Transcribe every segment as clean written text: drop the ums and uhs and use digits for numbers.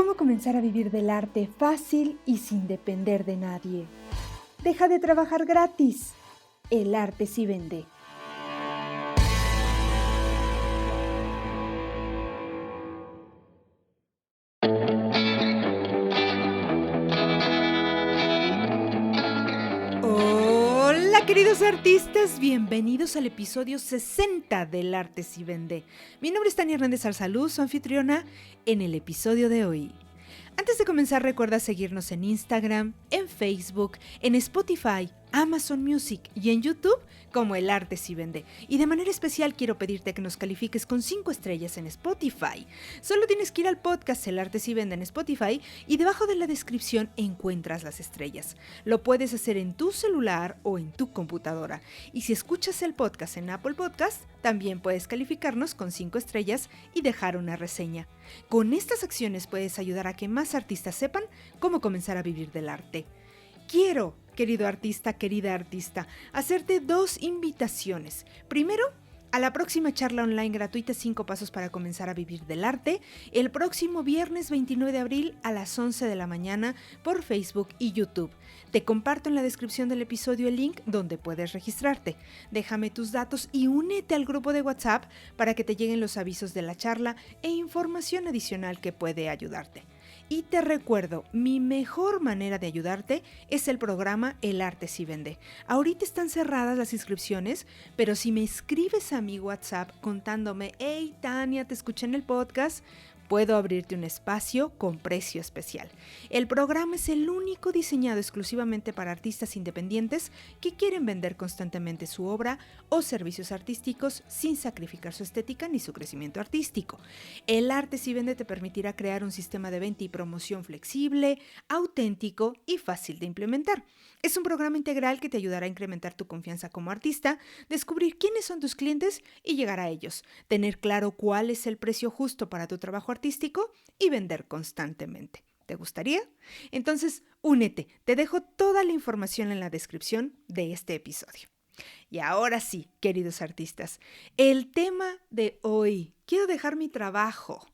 cómo comenzar a vivir del arte fácil y sin depender de nadie. Deja de trabajar gratis. El arte sí vende. Hola queridos artistas, bienvenidos al episodio 60 del Arte sí Vende. Mi nombre es Tania Hernández Arsaluz, su anfitriona en el episodio de hoy. Antes de comenzar, recuerda seguirnos en Instagram, en Facebook, en Spotify, Amazon Music y en YouTube como El Arte sí Vende. Y de manera especial quiero pedirte que nos califiques con 5 estrellas en Spotify. Solo tienes que ir al podcast El Arte sí Vende en Spotify y debajo de la descripción encuentras las estrellas. Lo puedes hacer en tu celular o en tu computadora. Y si escuchas el podcast en Apple Podcast, también puedes calificarnos con 5 estrellas y dejar una reseña. Con estas acciones puedes ayudar a que más artistas sepan cómo comenzar a vivir del arte. Quiero, querido artista, querida artista, hacerte 2 invitaciones. Primero, a la próxima charla online gratuita 5 pasos para comenzar a vivir del arte, el próximo viernes 29 de abril a las 11 de la mañana por Facebook y YouTube. Te comparto en la descripción del episodio el link donde puedes registrarte. Déjame tus datos y únete al grupo de WhatsApp para que te lleguen los avisos de la charla e información adicional que puede ayudarte. Y te recuerdo, mi mejor manera de ayudarte es el programa El Arte sí Vende. Ahorita están cerradas las inscripciones, pero si me escribes a mi WhatsApp contándome, hey Tania, te escuché en el podcast, puedo abrirte un espacio con precio especial. El programa es el único diseñado exclusivamente para artistas independientes que quieren vender constantemente su obra o servicios artísticos sin sacrificar su estética ni su crecimiento artístico. El Arte sí Vende te permitirá crear un sistema de venta y promoción flexible, auténtico y fácil de implementar. Es un programa integral que te ayudará a incrementar tu confianza como artista, descubrir quiénes son tus clientes y llegar a ellos, tener claro cuál es el precio justo para tu trabajo artístico y vender constantemente. ¿Te gustaría? Entonces, únete. Te dejo toda la información en la descripción de este episodio. Y ahora sí, queridos artistas, el tema de hoy. Quiero dejar mi trabajo.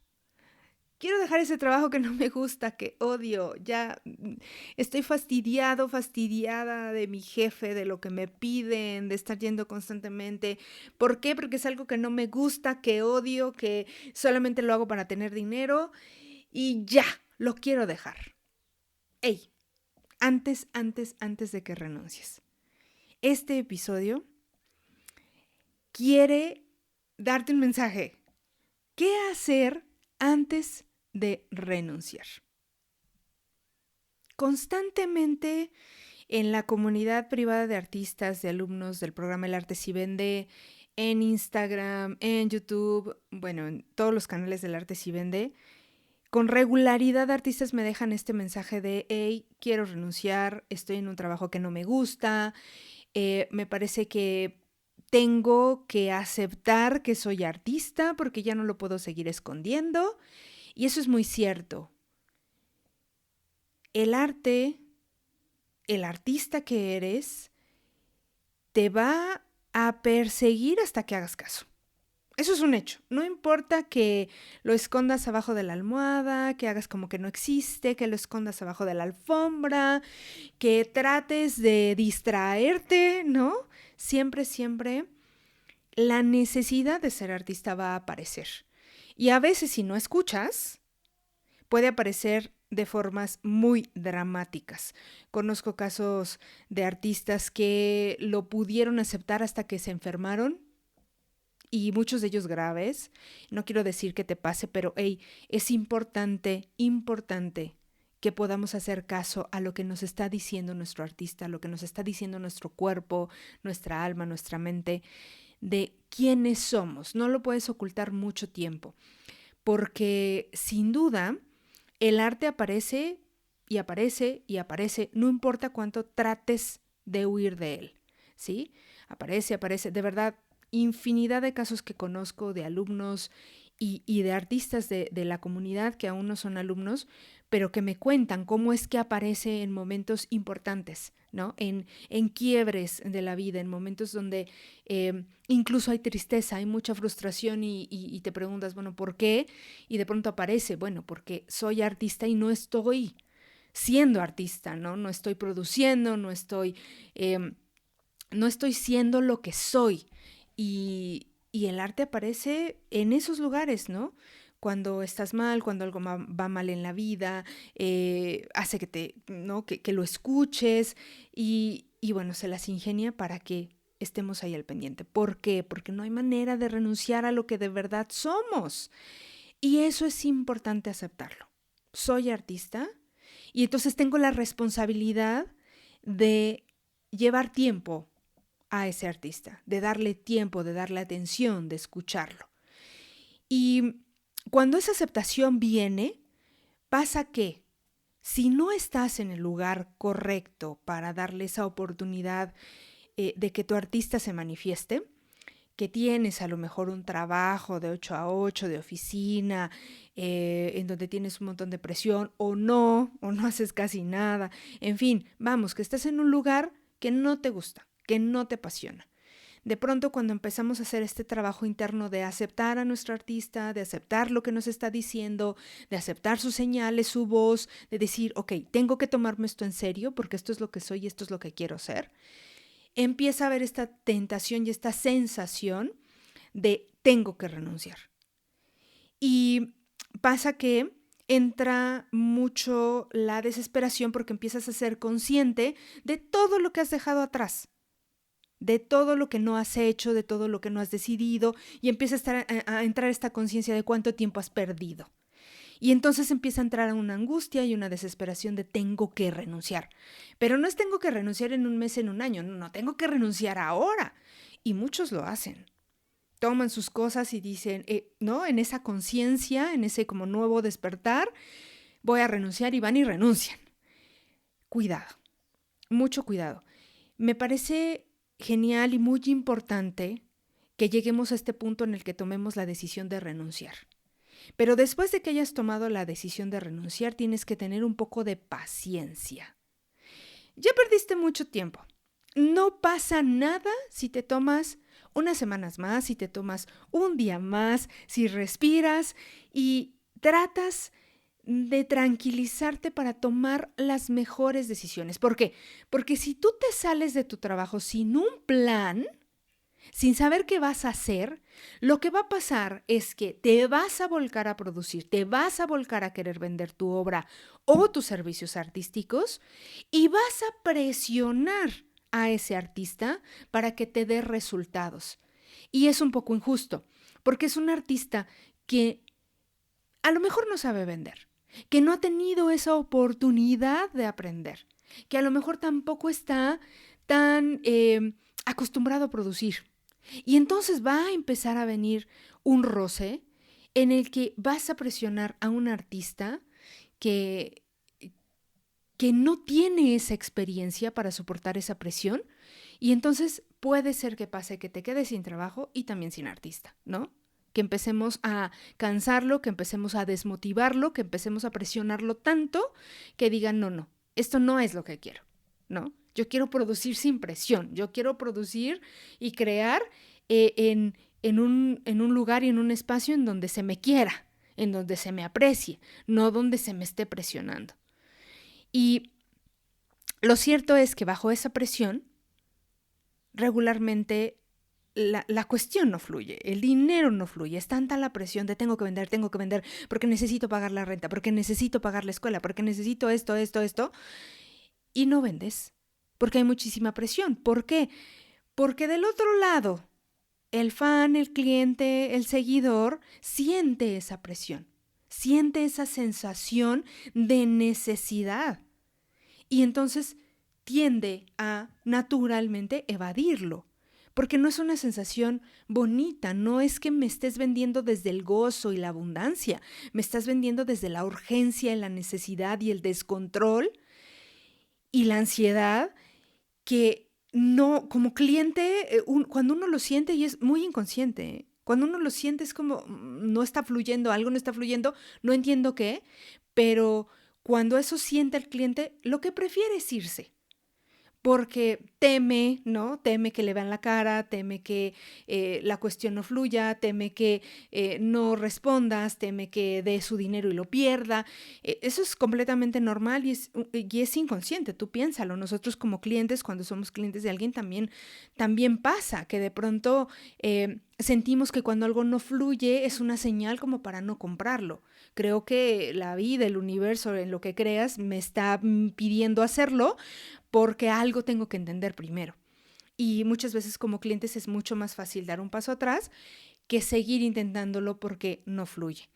Quiero dejar ese trabajo que no me gusta, que odio. Ya estoy fastidiada de mi jefe, de lo que me piden, de estar yendo constantemente. ¿Por qué? Porque es algo que no me gusta, que odio, que solamente lo hago para tener dinero y ya, lo quiero dejar. Ey, antes de que renuncies. Este episodio quiere darte un mensaje. ¿Qué hacer antes de renunciar? Constantemente en la comunidad privada de artistas, de alumnos del programa El Arte sí Vende, en Instagram, en YouTube, bueno, en todos los canales del Arte sí Vende, con regularidad artistas me dejan este mensaje de, hey, quiero renunciar, estoy en un trabajo que no me gusta, me parece que tengo que aceptar que soy artista porque ya no lo puedo seguir escondiendo. Y eso es muy cierto. El arte, el artista que eres, te va a perseguir hasta que hagas caso. Eso es un hecho. No importa que lo escondas abajo de la almohada, que hagas como que no existe, que lo escondas abajo de la alfombra, que trates de distraerte, ¿no? Siempre la necesidad de ser artista va a aparecer. Y a veces si no escuchas, puede aparecer de formas muy dramáticas. Conozco casos de artistas que lo pudieron aceptar hasta que se enfermaron y muchos de ellos graves. No quiero decir que te pase, pero hey, es importante que podamos hacer caso a lo que nos está diciendo nuestro artista, a lo que nos está diciendo nuestro cuerpo, nuestra alma, nuestra mente, de quiénes somos. No lo puedes ocultar mucho tiempo, porque sin duda el arte aparece y aparece y aparece, no importa cuánto trates de huir de él, ¿sí? Aparece, de verdad, infinidad de casos que conozco de alumnos y de artistas de la comunidad que aún no son alumnos, pero que me cuentan cómo es que aparece en momentos importantes, ¿no? En quiebres de la vida, en momentos donde incluso hay tristeza, hay mucha frustración y te preguntas, bueno, ¿por qué? Y de pronto aparece, bueno, porque soy artista y no estoy siendo artista, ¿no? No estoy produciendo, no estoy siendo lo que soy. Y el arte aparece en esos lugares, ¿no? Cuando estás mal, cuando algo va mal en la vida, hace ¿no? que lo escuches y bueno, se las ingenia para que estemos ahí al pendiente. ¿Por qué? Porque no hay manera de renunciar a lo que de verdad somos. Y eso es importante aceptarlo. Soy artista y entonces tengo la responsabilidad de llevar tiempo a ese artista, de darle tiempo, de darle atención, de escucharlo. Y cuando esa aceptación viene, pasa que si no estás en el lugar correcto para darle esa oportunidad de que tu artista se manifieste, que tienes a lo mejor un trabajo de 8 a 8 de oficina, en donde tienes un montón de presión, o no haces casi nada, en fin, vamos, que estás en un lugar que no te gusta, que no te apasiona. De pronto, cuando empezamos a hacer este trabajo interno de aceptar a nuestro artista, de aceptar lo que nos está diciendo, de aceptar sus señales, su voz, de decir, ok, tengo que tomarme esto en serio porque esto es lo que soy y esto es lo que quiero ser, empieza a haber esta tentación y esta sensación de tengo que renunciar. Y pasa que entra mucho la desesperación porque empiezas a ser consciente de todo lo que has dejado atrás, de todo lo que no has hecho, de todo lo que no has decidido, y empieza a entrar esta conciencia de cuánto tiempo has perdido. Y entonces empieza a entrar una angustia y una desesperación de tengo que renunciar. Pero no es tengo que renunciar en un mes, en un año, no, tengo que renunciar ahora. Y muchos lo hacen. Toman sus cosas y dicen, ¿no? En esa conciencia, en ese como nuevo despertar, voy a renunciar y van y renuncian. Cuidado, mucho cuidado. Me parece genial y muy importante que lleguemos a este punto en el que tomemos la decisión de renunciar. Pero después de que hayas tomado la decisión de renunciar, tienes que tener un poco de paciencia. Ya perdiste mucho tiempo. No pasa nada si te tomas unas semanas más, si te tomas un día más, si respiras y tratas de tranquilizarte para tomar las mejores decisiones. ¿Por qué? Porque si tú te sales de tu trabajo sin un plan, sin saber qué vas a hacer, lo que va a pasar es que te vas a volcar a producir, te vas a volcar a querer vender tu obra o tus servicios artísticos y vas a presionar a ese artista para que te dé resultados. Y es un poco injusto, porque es un artista que a lo mejor no sabe vender, que no ha tenido esa oportunidad de aprender, que a lo mejor tampoco está tan acostumbrado a producir. Y entonces va a empezar a venir un roce en el que vas a presionar a un artista que no tiene esa experiencia para soportar esa presión y entonces puede ser que pase que te quedes sin trabajo y también sin artista, ¿no? Que empecemos a cansarlo, que empecemos a desmotivarlo, que empecemos a presionarlo tanto que digan, no, esto no es lo que quiero, ¿no? Yo quiero producir sin presión, yo quiero producir y crear en un lugar y en un espacio en donde se me quiera, en donde se me aprecie, no donde se me esté presionando. Y lo cierto es que bajo esa presión, regularmente la cuestión no fluye, el dinero no fluye, es tanta la presión de tengo que vender, porque necesito pagar la renta, porque necesito pagar la escuela, porque necesito esto, y no vendes, porque hay muchísima presión. ¿Por qué? Porque del otro lado, el fan, el cliente, el seguidor, siente esa presión, siente esa sensación de necesidad. Y entonces tiende a naturalmente evadirlo, porque no es una sensación bonita, no es que me estés vendiendo desde el gozo y la abundancia, me estás vendiendo desde la urgencia, la necesidad y el descontrol y la ansiedad que no, como cliente, cuando uno lo siente y es muy inconsciente, Cuando uno lo siente es como no está fluyendo, algo no está fluyendo, no entiendo qué, pero cuando eso siente el cliente, lo que prefiere es irse. Porque teme, ¿no? Teme que le vean la cara, teme que la cuestión no fluya, teme que no respondas, teme que dé su dinero y lo pierda. Eso es completamente normal y es inconsciente, tú piénsalo. Nosotros como clientes, cuando somos clientes de alguien, también pasa que de pronto sentimos que cuando algo no fluye es una señal como para no comprarlo. Creo que la vida, el universo, en lo que creas, me está pidiendo hacerlo porque algo tengo que entender primero. Y muchas veces como clientes es mucho más fácil dar un paso atrás que seguir intentándolo porque no fluye.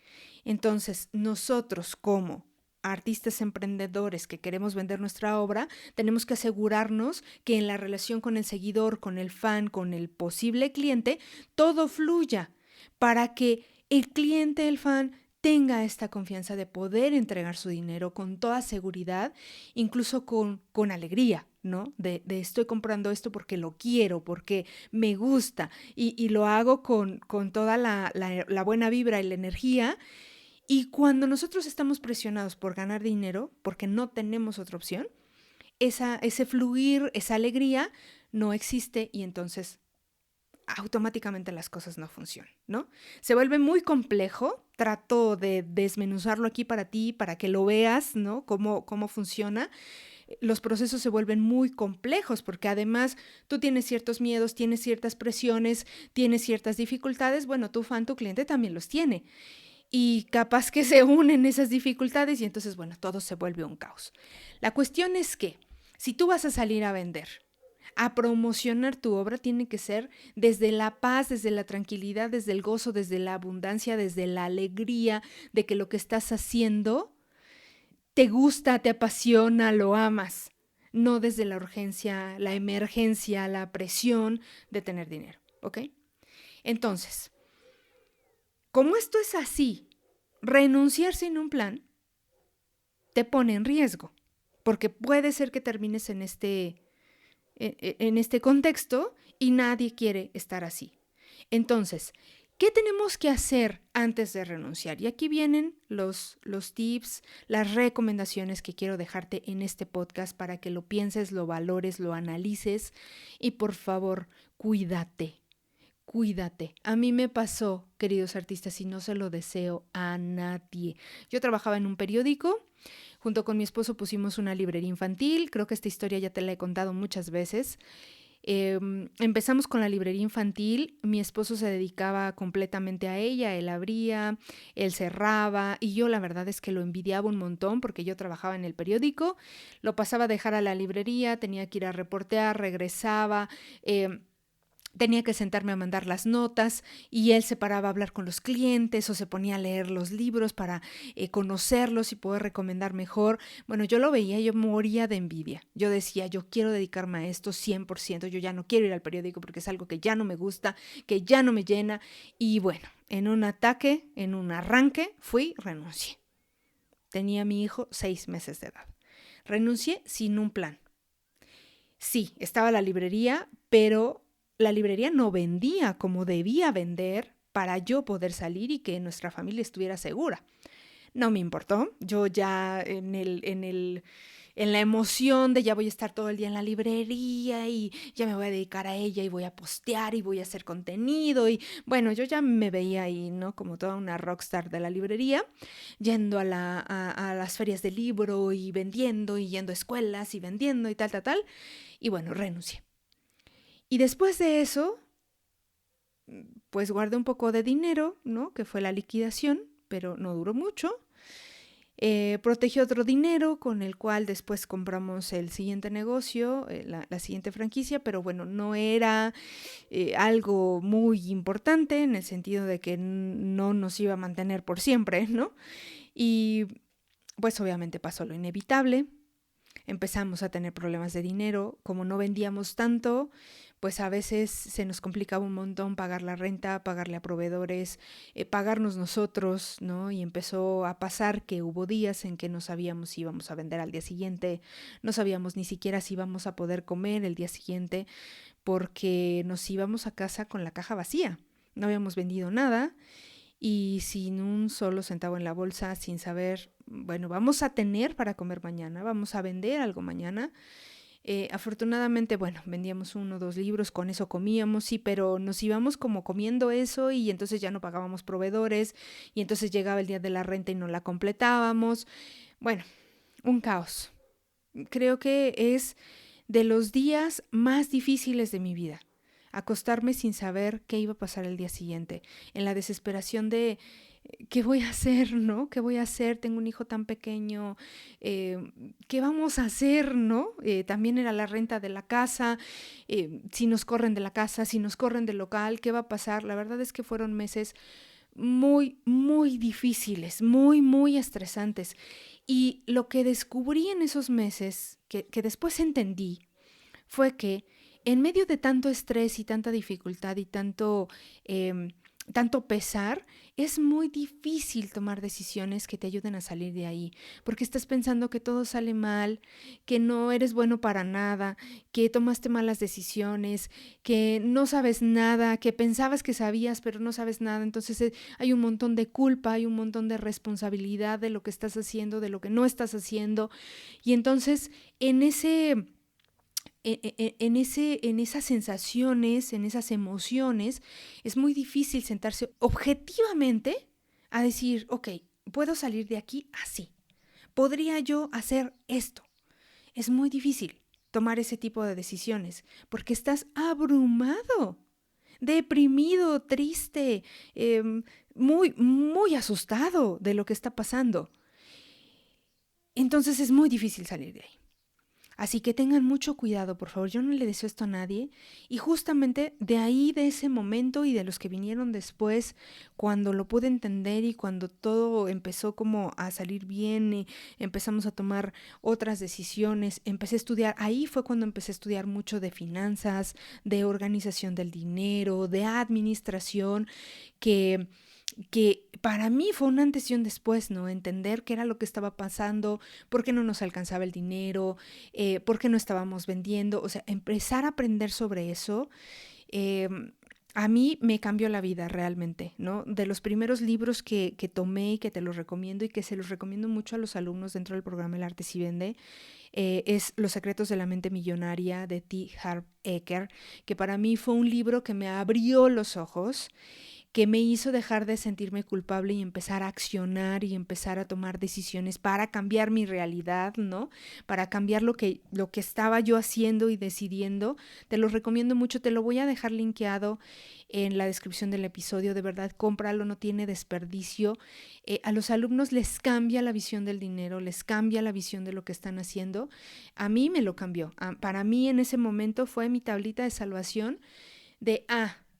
Entonces, nosotros como artistas emprendedores que queremos vender nuestra obra, tenemos que asegurarnos que en la relación con el seguidor, con el fan, con el posible cliente, todo fluya para que el cliente, el fan, tenga esta confianza de poder entregar su dinero con toda seguridad, incluso con alegría, ¿no? De estoy comprando esto porque lo quiero, porque me gusta y lo hago con toda la buena vibra y la energía. Y cuando nosotros estamos presionados por ganar dinero, porque no tenemos otra opción, ese fluir, esa alegría no existe y entonces automáticamente las cosas no funcionan, ¿no? Se vuelve muy complejo, trato de desmenuzarlo aquí para ti, para que lo veas, ¿no? Cómo funciona. Los procesos se vuelven muy complejos porque además tú tienes ciertos miedos, tienes ciertas presiones, tienes ciertas dificultades, bueno, tu fan, tu cliente también los tiene. Y capaz que se unen esas dificultades y entonces, bueno, todo se vuelve un caos. La cuestión es que si tú vas a salir a vender, a promocionar tu obra, tiene que ser desde la paz, desde la tranquilidad, desde el gozo, desde la abundancia, desde la alegría de que lo que estás haciendo te gusta, te apasiona, lo amas, no desde la urgencia, la emergencia, la presión de tener dinero, ¿ok? Entonces, como esto es así, renunciar sin un plan te pone en riesgo, porque puede ser que termines en este contexto y nadie quiere estar así. Entonces, ¿qué tenemos que hacer antes de renunciar? Y aquí vienen los tips, las recomendaciones que quiero dejarte en este podcast para que lo pienses, lo valores, lo analices y por favor, cuídate. Cuídate. A mí me pasó, queridos artistas, y no se lo deseo a nadie. Yo trabajaba en un periódico. Junto con mi esposo pusimos una librería infantil. Creo que esta historia ya te la he contado muchas veces. Empezamos con la librería infantil. Mi esposo se dedicaba completamente a ella. Él abría, él cerraba. Y yo la verdad es que lo envidiaba un montón porque yo trabajaba en el periódico. Lo pasaba a dejar a la librería. Tenía que ir a reportear, regresaba. Tenía que sentarme a mandar las notas y él se paraba a hablar con los clientes o se ponía a leer los libros para conocerlos y poder recomendar mejor. Bueno, yo lo veía, yo moría de envidia. Yo decía, yo quiero dedicarme a esto 100%, yo ya no quiero ir al periódico porque es algo que ya no me gusta, que ya no me llena. Y bueno, en un ataque, en un arranque, renuncié. Tenía a mi hijo 6 meses de edad. Renuncié sin un plan. Sí, estaba la librería, pero la librería no vendía como debía vender para yo poder salir y que nuestra familia estuviera segura. No me importó. Yo ya en la emoción de ya voy a estar todo el día en la librería y ya me voy a dedicar a ella y voy a postear y voy a hacer contenido y bueno, yo ya me veía ahí, ¿no? Como toda una rockstar de la librería, yendo a las ferias de libro y vendiendo y yendo a escuelas y vendiendo y tal. Y bueno, renuncié. Y después de eso, pues guardé un poco de dinero, ¿no? Que fue la liquidación, pero no duró mucho. Protegí otro dinero con el cual después compramos el siguiente negocio, la siguiente franquicia, pero bueno, no era algo muy importante en el sentido de que no nos iba a mantener por siempre, ¿no? Y pues obviamente pasó lo inevitable. Empezamos a tener problemas de dinero, como no vendíamos tanto, pues a veces se nos complicaba un montón pagar la renta, pagarle a proveedores, pagarnos nosotros, ¿no? Y empezó a pasar que hubo días en que no sabíamos si íbamos a vender al día siguiente, no sabíamos ni siquiera si íbamos a poder comer el día siguiente, porque nos íbamos a casa con la caja vacía. no habíamos vendido nada y sin un solo centavo en la bolsa, sin saber, bueno, vamos a tener para comer mañana, vamos a vender algo mañana. Afortunadamente, bueno, vendíamos 1 o 2 libros, con eso comíamos, sí, pero nos íbamos como comiendo eso y entonces ya no pagábamos proveedores y entonces llegaba el día de la renta y no la completábamos. Bueno, un caos. Creo que es de los días más difíciles de mi vida. Acostarme sin saber qué iba a pasar el día siguiente, en la desesperación de ¿qué voy a hacer, no? ¿Qué voy a hacer? Tengo un hijo tan pequeño, ¿qué vamos a hacer, no? También era la renta de la casa, si nos corren de la casa, si nos corren del local, ¿qué va a pasar? La verdad es que fueron meses muy, muy difíciles, muy, muy estresantes. Y lo que descubrí en esos meses, que después entendí, fue que en medio de tanto estrés y tanta dificultad y tanto pesar, es muy difícil tomar decisiones que te ayuden a salir de ahí, porque estás pensando que todo sale mal, que no eres bueno para nada, que tomaste malas decisiones, que no sabes nada, que pensabas que sabías, pero no sabes nada. Entonces hay un montón de culpa, hay un montón de responsabilidad de lo que estás haciendo, de lo que no estás haciendo. Y entonces en esas sensaciones, en esas emociones, es muy difícil sentarse objetivamente a decir, ok, puedo salir de aquí así. ¿Podría yo hacer esto? Es muy difícil tomar ese tipo de decisiones porque estás abrumado, deprimido, triste, muy, muy asustado de lo que está pasando. Entonces es muy difícil salir de ahí. Así que tengan mucho cuidado, por favor. Yo no le deseo esto a nadie. Y justamente de ahí, de ese momento y de los que vinieron después, cuando lo pude entender y cuando todo empezó como a salir bien y empezamos a tomar otras decisiones, empecé a estudiar. Ahí fue cuando empecé a estudiar mucho de finanzas, de organización del dinero, de administración, que para mí fue un antes y un después, ¿no? Entender qué era lo que estaba pasando, por qué no nos alcanzaba el dinero, por qué no estábamos vendiendo, o sea, empezar a aprender sobre eso, eh, a mí me cambió la vida realmente, ¿no? De los primeros libros que tomé y que te los recomiendo y que se los recomiendo mucho a los alumnos dentro del programa El Arte Si Vende, es Los Secretos de la Mente Millonaria de T. Harv Eker, que para mí fue un libro que me abrió los ojos, que me hizo dejar de sentirme culpable y empezar a accionar y empezar a tomar decisiones para cambiar mi realidad, ¿no? Para cambiar lo que estaba yo haciendo y decidiendo. Te lo recomiendo mucho, te lo voy a dejar linkeado en la descripción del episodio. De verdad, cómpralo, no tiene desperdicio. A los alumnos les cambia la visión del dinero, les cambia la visión de lo que están haciendo. A mí me lo cambió. Para mí en ese momento fue mi tablita de salvación de,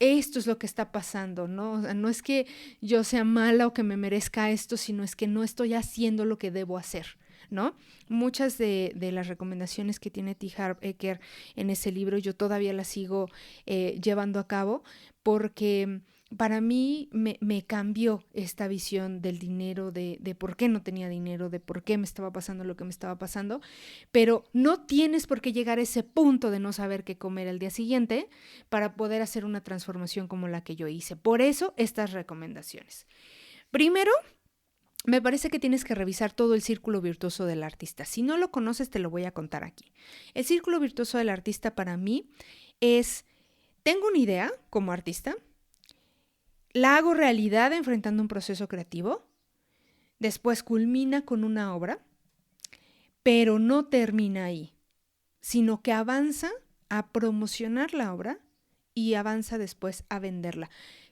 esto es lo que está pasando, ¿no? O sea, no es que yo sea mala o que me merezca esto, sino es que no estoy haciendo lo que debo hacer, ¿no? Muchas de las recomendaciones que tiene T. Harv Eker en ese libro yo todavía las sigo llevando a cabo porque para mí me cambió esta visión del dinero, de por qué no tenía dinero, de por qué me estaba pasando lo que me estaba pasando, pero no tienes por qué llegar a ese punto de no saber qué comer el día siguiente para poder hacer una transformación como la que yo hice. Por eso estas recomendaciones. Primero, me parece que tienes que revisar todo el círculo virtuoso del artista. Si no lo conoces, te lo voy a contar aquí. El círculo virtuoso del artista para mí es, tengo una idea como artista, la hago realidad enfrentando un proceso creativo, después culmina con una obra, pero no termina ahí, sino que avanza a promocionar la obra y avanza después a venderla.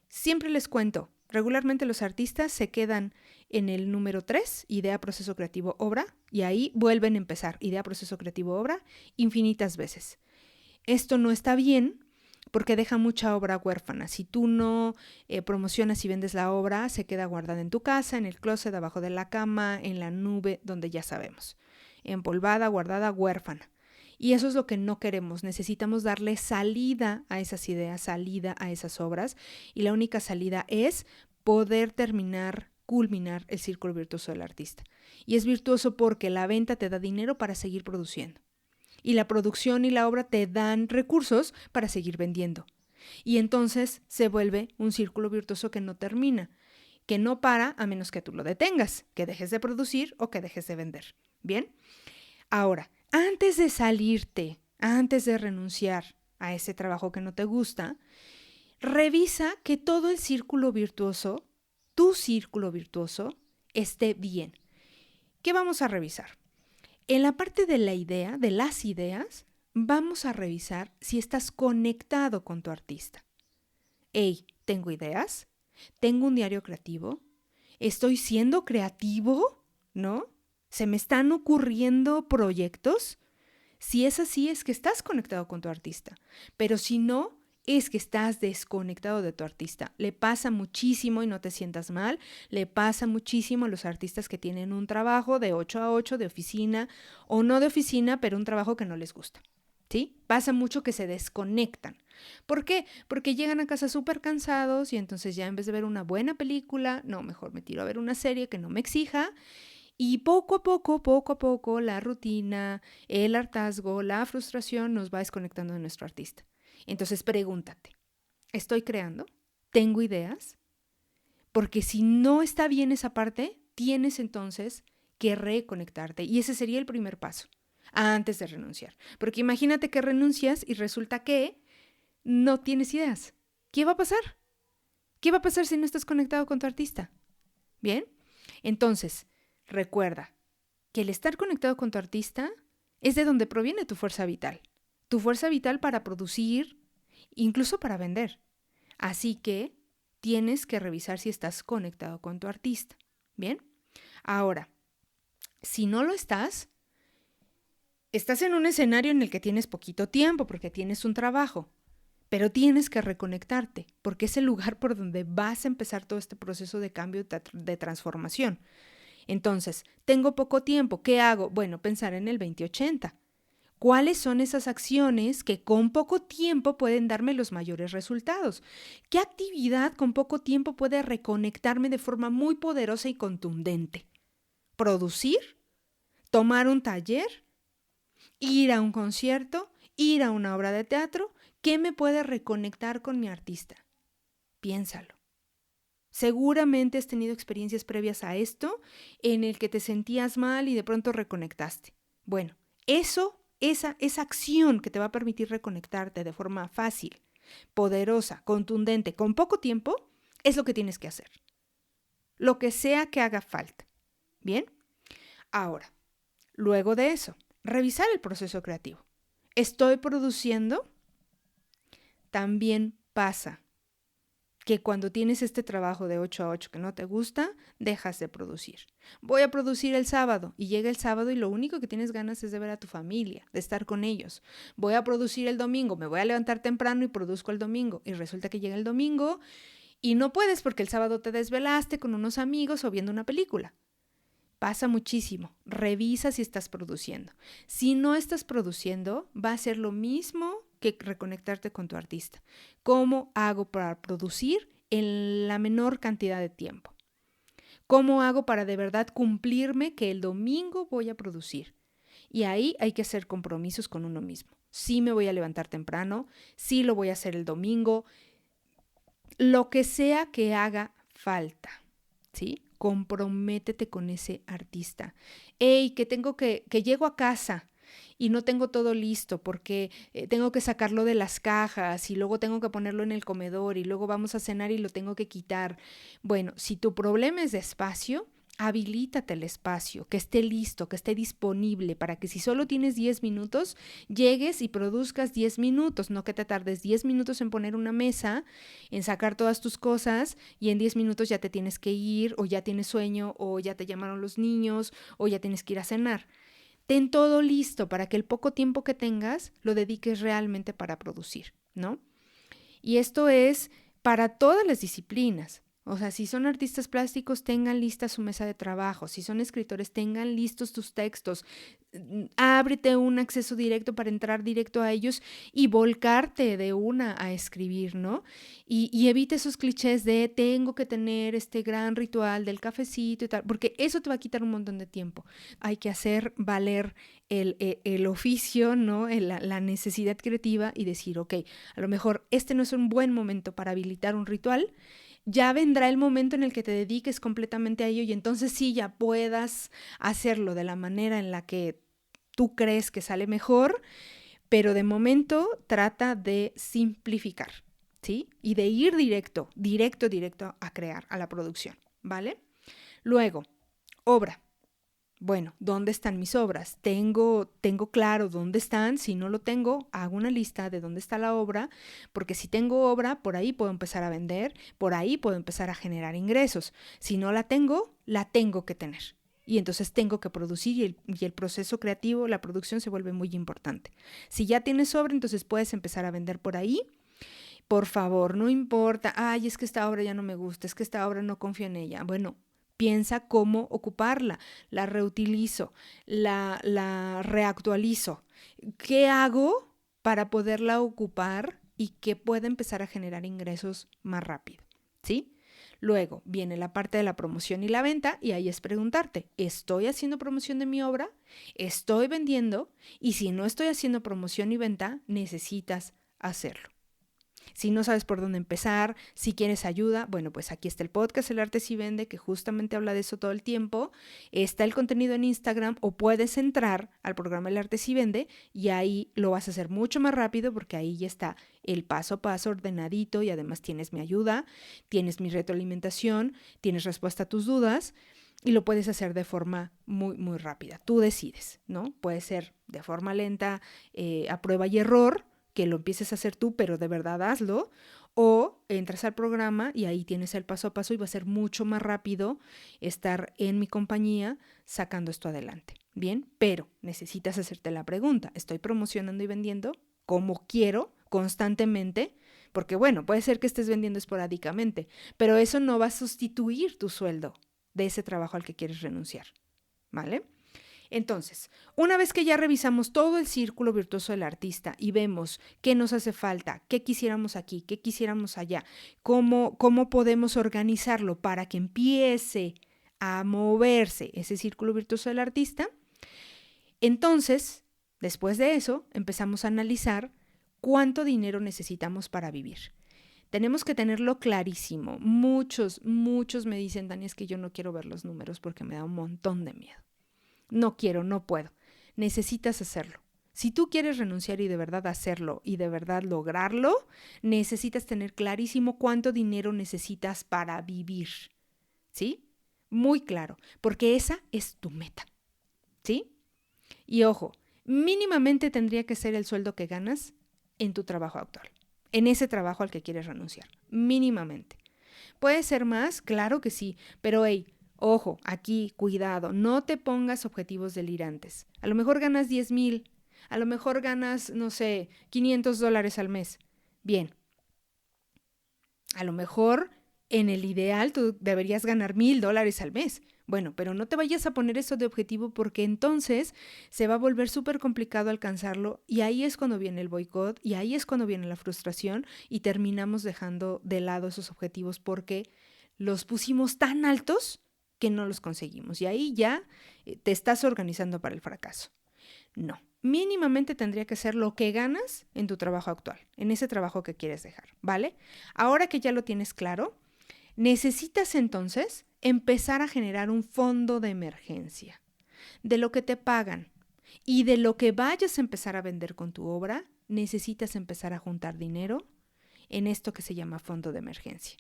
Siempre les cuento, regularmente los artistas se quedan en el número 3, idea, proceso creativo, obra, y ahí vuelven a empezar, idea, proceso creativo, obra, infinitas veces. Esto no está bien porque deja mucha obra huérfana. Si tú no promocionas y vendes la obra, se queda guardada en tu casa, en el closet, abajo de la cama, en la nube, donde ya sabemos. Empolvada, guardada, huérfana. Y eso es lo que no queremos. Necesitamos darle salida a esas ideas, salida a esas obras. Y la única salida es poder culminar el círculo virtuoso del artista. Y es virtuoso porque la venta te da dinero para seguir produciendo. Y la producción y la obra te dan recursos para seguir vendiendo. Y entonces se vuelve un círculo virtuoso que no termina, que no para a menos que tú lo detengas, que dejes de producir o que dejes de vender. ¿Bien? Ahora, antes de salirte, antes de renunciar a ese trabajo que no te gusta, revisa que todo el círculo virtuoso, tu círculo virtuoso, esté bien. ¿Qué vamos a revisar? En la parte de la idea, de las ideas, vamos a revisar si estás conectado con tu artista. Hey, ¿tengo ideas? ¿Tengo un diario creativo? ¿Estoy siendo creativo? ¿No? ¿Se me están ocurriendo proyectos? Si es así, es que estás conectado con tu artista. Pero si no, es que estás desconectado de tu artista. Le pasa muchísimo, y no te sientas mal, le pasa muchísimo a los artistas que tienen un trabajo de 8 a 8 de oficina, o no de oficina, pero un trabajo que no les gusta. ¿Sí? Pasa mucho que se desconectan. ¿Por qué? Porque llegan a casa súper cansados y entonces ya en vez de ver una buena película, no, mejor me tiro a ver una serie que no me exija. Y poco a poco, la rutina, el hartazgo, la frustración nos va desconectando de nuestro artista. Entonces pregúntate, ¿estoy creando? ¿Tengo ideas? Porque si no está bien esa parte, tienes entonces que reconectarte. Y ese sería el primer paso, antes de renunciar. Porque imagínate que renuncias y resulta que no tienes ideas. ¿Qué va a pasar? ¿Qué va a pasar si no estás conectado con tu artista? ¿Bien? Entonces, recuerda que el estar conectado con tu artista es de donde proviene tu fuerza vital. Tu fuerza vital para producir, incluso para vender. Así que tienes que revisar si estás conectado con tu artista. ¿Bien? Ahora, si no lo estás en un escenario en el que tienes poquito tiempo porque tienes un trabajo, pero tienes que reconectarte porque es el lugar por donde vas a empezar todo este proceso de cambio, de transformación. Entonces, tengo poco tiempo, ¿qué hago? Bueno, pensar en el 20-80. ¿Cuáles son esas acciones que con poco tiempo pueden darme los mayores resultados? ¿Qué actividad con poco tiempo puede reconectarme de forma muy poderosa y contundente? ¿Producir? ¿Tomar un taller? ¿Ir a un concierto? ¿Ir a una obra de teatro? ¿Qué me puede reconectar con mi artista? Piénsalo. Seguramente has tenido experiencias previas a esto en el que te sentías mal y de pronto reconectaste. Bueno, esa acción que te va a permitir reconectarte de forma fácil, poderosa, contundente, con poco tiempo, es lo que tienes que hacer. Lo que sea que haga falta. ¿Bien? Ahora, luego de eso, revisar el proceso creativo. ¿Estoy produciendo? También pasa que cuando tienes este trabajo de 8 a 8 que no te gusta, dejas de producir. Voy a producir el sábado y llega el sábado y lo único que tienes ganas es de ver a tu familia, de estar con ellos. Voy a producir el domingo, me voy a levantar temprano y produzco el domingo. Y resulta que llega el domingo y no puedes porque el sábado te desvelaste con unos amigos o viendo una película. Pasa muchísimo. Revisa si estás produciendo. Si no estás produciendo, va a ser lo mismo que reconectarte con tu artista. ¿Cómo hago para producir en la menor cantidad de tiempo? ¿Cómo hago para de verdad cumplirme que el domingo voy a producir? Y ahí hay que hacer compromisos con uno mismo. Sí me voy a levantar temprano, sí lo voy a hacer el domingo, lo que sea que haga falta, ¿sí? Comprométete con ese artista. Hey, que llego a casa y no tengo todo listo porque tengo que sacarlo de las cajas y luego tengo que ponerlo en el comedor y luego vamos a cenar y lo tengo que quitar. Bueno, si tu problema es de espacio, habilítate el espacio, que esté listo, que esté disponible para que si solo tienes 10 minutos, llegues y produzcas 10 minutos, no que te tardes 10 minutos en poner una mesa, en sacar todas tus cosas y en 10 minutos ya te tienes que ir o ya tienes sueño o ya te llamaron los niños o ya tienes que ir a cenar. Ten todo listo para que el poco tiempo que tengas lo dediques realmente para producir, ¿no? Y esto es para todas las disciplinas. O sea, si son artistas plásticos, tengan lista su mesa de trabajo. Si son escritores, tengan listos tus textos. Ábrete un acceso directo para entrar directo a ellos y volcarte de una a escribir, ¿no? Y evita esos clichés de tengo que tener este gran ritual del cafecito y tal, porque eso te va a quitar un montón de tiempo. Hay que hacer valer el oficio, ¿no? La necesidad creativa y decir, ok, a lo mejor este no es un buen momento para habilitar un ritual. Ya vendrá el momento en el que te dediques completamente a ello y entonces sí ya puedas hacerlo de la manera en la que tú crees que sale mejor, pero de momento trata de simplificar, ¿sí? Y de ir directo a crear, a la producción, ¿vale? Luego, obra. Bueno, ¿dónde están mis obras? Tengo claro dónde están. Si no lo tengo, hago una lista de dónde está la obra, porque si tengo obra, por ahí puedo empezar a vender, por ahí puedo empezar a generar ingresos. Si no la tengo que tener. Y entonces tengo que producir y el proceso creativo, la producción se vuelve muy importante. Si ya tienes obra, entonces puedes empezar a vender por ahí. Por favor, no importa, ay, es que esta obra ya no me gusta, es que esta obra no confío en ella. Bueno, piensa cómo ocuparla, la reutilizo, la reactualizo. ¿Qué hago para poderla ocupar y que pueda empezar a generar ingresos más rápido? ¿Sí? Luego viene la parte de la promoción y la venta y ahí es preguntarte, ¿estoy haciendo promoción de mi obra? ¿Estoy vendiendo? Y si no estoy haciendo promoción y venta, necesitas hacerlo. Si no sabes por dónde empezar, si quieres ayuda, bueno, pues aquí está el podcast El Arte Sí Vende, que justamente habla de eso todo el tiempo. Está el contenido en Instagram o puedes entrar al programa El Arte Sí Vende y ahí lo vas a hacer mucho más rápido porque ahí ya está el paso a paso ordenadito y además tienes mi ayuda, tienes mi retroalimentación, tienes respuesta a tus dudas. Y lo puedes hacer de forma muy, muy rápida. Tú decides, ¿no? Puede ser de forma lenta, a prueba y error, que lo empieces a hacer tú, pero de verdad hazlo, o entras al programa y ahí tienes el paso a paso y va a ser mucho más rápido estar en mi compañía sacando esto adelante. Bien, pero necesitas hacerte la pregunta, ¿estoy promocionando y vendiendo como quiero constantemente? Porque bueno, puede ser que estés vendiendo esporádicamente, pero eso no va a sustituir tu sueldo de ese trabajo al que quieres renunciar, ¿vale? Entonces, una vez que ya revisamos todo el círculo virtuoso del artista y vemos qué nos hace falta, qué quisiéramos aquí, qué quisiéramos allá, cómo podemos organizarlo para que empiece a moverse ese círculo virtuoso del artista, entonces, después de eso, empezamos a analizar cuánto dinero necesitamos para vivir. Tenemos que tenerlo clarísimo. Muchos me dicen, Dani, es que yo no quiero ver los números porque me da un montón de miedo. No quiero, no puedo. Necesitas hacerlo. Si tú quieres renunciar y de verdad hacerlo y de verdad lograrlo, necesitas tener clarísimo cuánto dinero necesitas para vivir. ¿Sí? Muy claro, porque esa es tu meta. ¿Sí? Y ojo, mínimamente tendría que ser el sueldo que ganas en tu trabajo actual, en ese trabajo al que quieres renunciar. Mínimamente. ¿Puede ser más? Claro que sí, pero hey, ojo, aquí, cuidado, no te pongas objetivos delirantes. A lo mejor ganas 10,000, a lo mejor ganas, no sé, $500 al mes. Bien, a lo mejor en el ideal tú deberías ganar $1,000 al mes. Bueno, pero no te vayas a poner eso de objetivo porque entonces se va a volver súper complicado alcanzarlo y ahí es cuando viene el boicot y ahí es cuando viene la frustración y terminamos dejando de lado esos objetivos porque los pusimos tan altos que no los conseguimos y ahí ya te estás organizando para el fracaso. No, mínimamente tendría que ser lo que ganas en tu trabajo actual, en ese trabajo que quieres dejar, ¿vale? Ahora que ya lo tienes claro, necesitas entonces empezar a generar un fondo de emergencia de lo que te pagan y de lo que vayas a empezar a vender con tu obra, necesitas empezar a juntar dinero en esto que se llama fondo de emergencia.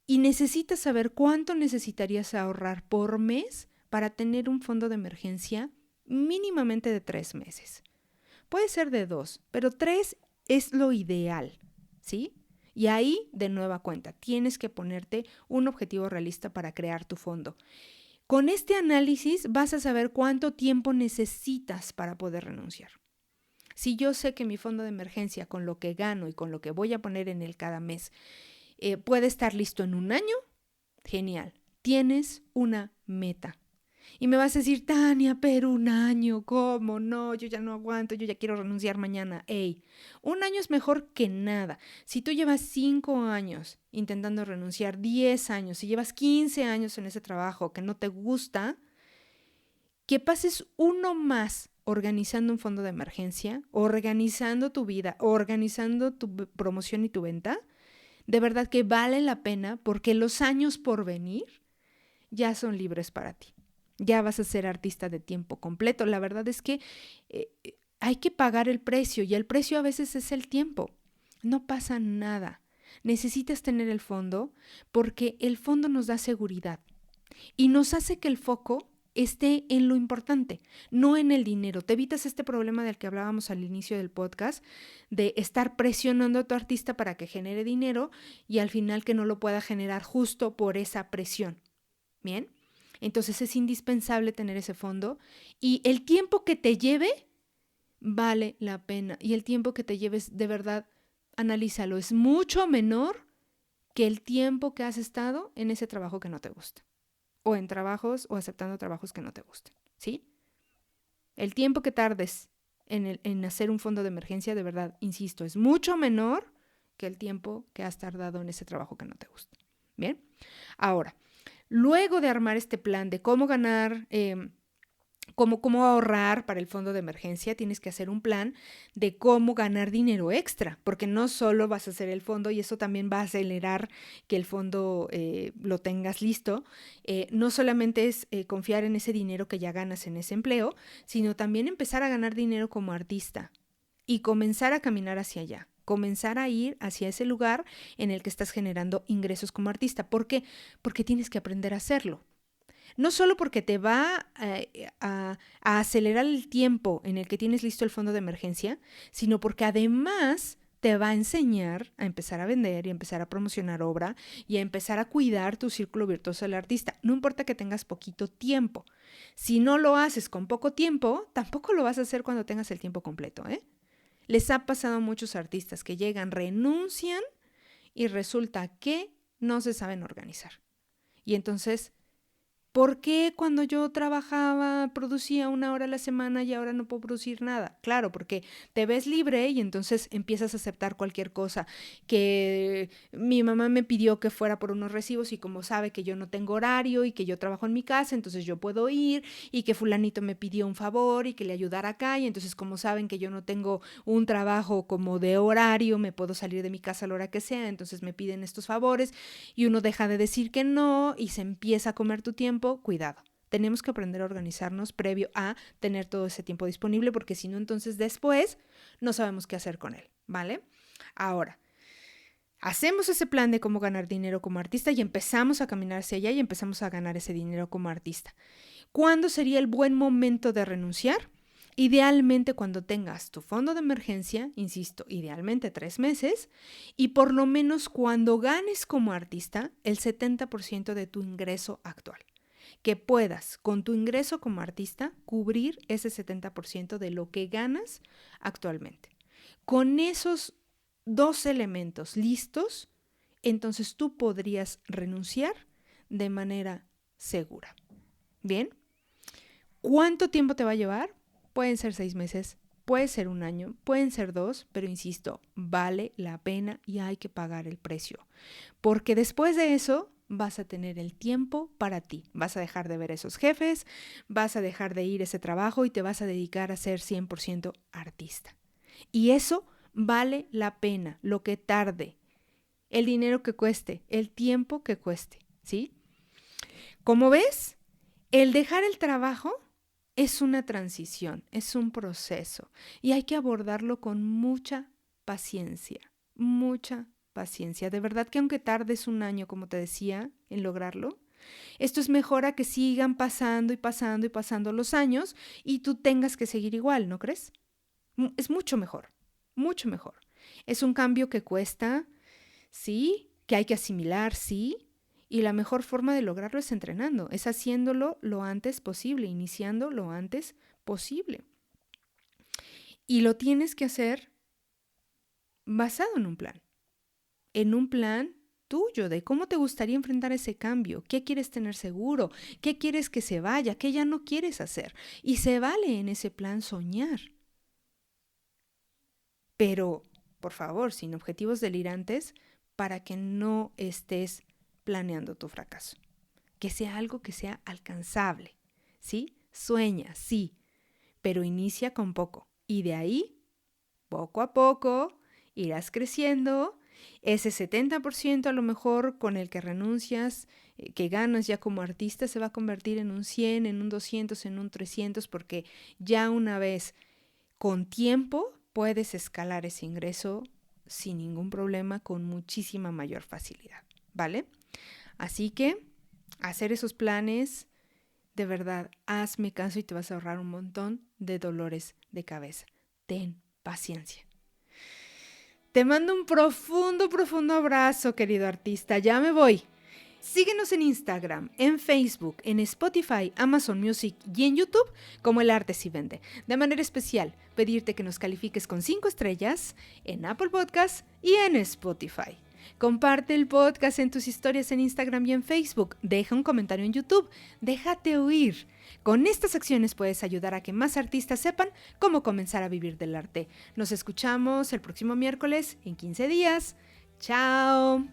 Y necesitas saber cuánto necesitarías ahorrar por mes para tener un fondo de emergencia mínimamente de 3 meses. Puede ser de 2, pero 3 es lo ideal, ¿sí? Y ahí, de nueva cuenta, tienes que ponerte un objetivo realista para crear tu fondo. Con este análisis vas a saber cuánto tiempo necesitas para poder renunciar. Si yo sé que mi fondo de emergencia, con lo que gano y con lo que voy a poner en él cada mes, puede estar listo en un año. Genial. Tienes una meta. Y me vas a decir, Tania, pero un año, ¿cómo? No, yo ya no aguanto, yo ya quiero renunciar mañana. Ey, un año es mejor que nada. Si tú llevas 5 años intentando renunciar, 10 años, si llevas 15 años en ese trabajo que no te gusta, que pases uno más organizando un fondo de emergencia, organizando tu vida, organizando tu promoción y tu venta, de verdad que vale la pena porque los años por venir ya son libres para ti. Ya vas a ser artista de tiempo completo. La verdad es que hay que pagar el precio y el precio a veces es el tiempo. No pasa nada. Necesitas tener el fondo porque el fondo nos da seguridad y nos hace que el foco esté en lo importante, no en el dinero. Te evitas este problema del que hablábamos al inicio del podcast, de estar presionando a tu artista para que genere dinero y al final que no lo pueda generar justo por esa presión. ¿Bien? Entonces es indispensable tener ese fondo y el tiempo que te lleve vale la pena y el tiempo que te lleves de verdad, analízalo, es mucho menor que el tiempo que has estado en ese trabajo que no te gusta o en trabajos o aceptando trabajos que no te gusten, ¿sí? El tiempo que tardes en hacer un fondo de emergencia, de verdad, insisto, es mucho menor que el tiempo que has tardado en ese trabajo que no te gusta. ¿Bien? Ahora, luego de armar este plan de cómo ganar, cómo ahorrar para el fondo de emergencia, tienes que hacer un plan de cómo ganar dinero extra, porque no solo vas a hacer el fondo y eso también va a acelerar que el fondo lo tengas listo. No solamente es confiar en ese dinero que ya ganas en ese empleo, sino también empezar a ganar dinero como artista y comenzar a caminar hacia allá. Comenzar a ir hacia ese lugar en el que estás generando ingresos como artista. ¿Por qué? Porque tienes que aprender a hacerlo. No solo porque te va a acelerar el tiempo en el que tienes listo el fondo de emergencia, sino porque además te va a enseñar a empezar a vender y a empezar a promocionar obra y a empezar a cuidar tu círculo virtuoso del artista. No importa que tengas poquito tiempo. Si no lo haces con poco tiempo, tampoco lo vas a hacer cuando tengas el tiempo completo, ¿eh? Les ha pasado a muchos artistas que llegan, renuncian y resulta que no se saben organizar. Y entonces, ¿por qué cuando yo trabajaba producía 1 hora a la semana y ahora no puedo producir nada? Claro, porque te ves libre y entonces empiezas a aceptar cualquier cosa. Que mi mamá me pidió que fuera por unos recibos y como sabe que yo no tengo horario y que yo trabajo en mi casa, entonces yo puedo ir, y que fulanito me pidió un favor y que le ayudara acá y entonces como saben que yo no tengo un trabajo como de horario, me puedo salir de mi casa a la hora que sea, entonces me piden estos favores y uno deja de decir que no y se empieza a comer tu tiempo. Cuidado, tenemos que aprender a organizarnos previo a tener todo ese tiempo disponible porque si no, entonces después no sabemos qué hacer con él, ¿vale? Ahora, hacemos ese plan de cómo ganar dinero como artista y empezamos a caminar hacia allá y empezamos a ganar ese dinero como artista. ¿Cuándo sería el buen momento de renunciar? Idealmente cuando tengas tu fondo de emergencia, insisto, idealmente 3 meses, y por lo menos cuando ganes como artista el 70% de tu ingreso actual. Que puedas, con tu ingreso como artista, cubrir ese 70% de lo que ganas actualmente. Con esos 2 elementos listos, entonces tú podrías renunciar de manera segura. ¿Bien? ¿Cuánto tiempo te va a llevar? Pueden ser 6 meses, puede ser 1 año, pueden ser 2, pero insisto, vale la pena y hay que pagar el precio. Porque después de eso vas a tener el tiempo para ti. Vas a dejar de ver a esos jefes, vas a dejar de ir a ese trabajo y te vas a dedicar a ser 100% artista. Y eso vale la pena, lo que tarde, el dinero que cueste, el tiempo que cueste, ¿sí? Como ves, el dejar el trabajo es una transición, es un proceso y hay que abordarlo con mucha paciencia, mucha paciencia. De verdad que aunque tardes 1 año, como te decía, en lograrlo, esto es mejor a que sigan pasando y pasando y pasando los años y tú tengas que seguir igual, ¿no crees? Es mucho mejor, mucho mejor. Es un cambio que cuesta, sí, que hay que asimilar, sí, y la mejor forma de lograrlo es entrenando, es haciéndolo lo antes posible, iniciando lo antes posible. Y lo tienes que hacer basado en un plan tuyo, de cómo te gustaría enfrentar ese cambio, qué quieres tener seguro, qué quieres que se vaya, qué ya no quieres hacer. Y se vale en ese plan soñar. Pero, por favor, sin objetivos delirantes para que no estés planeando tu fracaso. Que sea algo que sea alcanzable, ¿sí? Sueña, sí, pero inicia con poco. Y de ahí, poco a poco, irás creciendo. Ese 70% a lo mejor con el que renuncias, que ganas ya como artista, se va a convertir en un 100, en un 200, en un 300, porque ya una vez con tiempo puedes escalar ese ingreso sin ningún problema, con muchísima mayor facilidad, ¿vale? Así que hacer esos planes, de verdad, hazme caso y te vas a ahorrar un montón de dolores de cabeza. Ten paciencia. Te mando un profundo, profundo abrazo, querido artista. Ya me voy. Síguenos en Instagram, en Facebook, en Spotify, Amazon Music y en YouTube como El Arte Si Vende. De manera especial, pedirte que nos califiques con 5 estrellas en Apple Podcasts y en Spotify. Comparte el podcast en tus historias en Instagram y en Facebook. Deja un comentario en YouTube. Déjate oír. Con estas acciones puedes ayudar a que más artistas sepan cómo comenzar a vivir del arte. Nos escuchamos el próximo miércoles en 15 días. ¡Chao!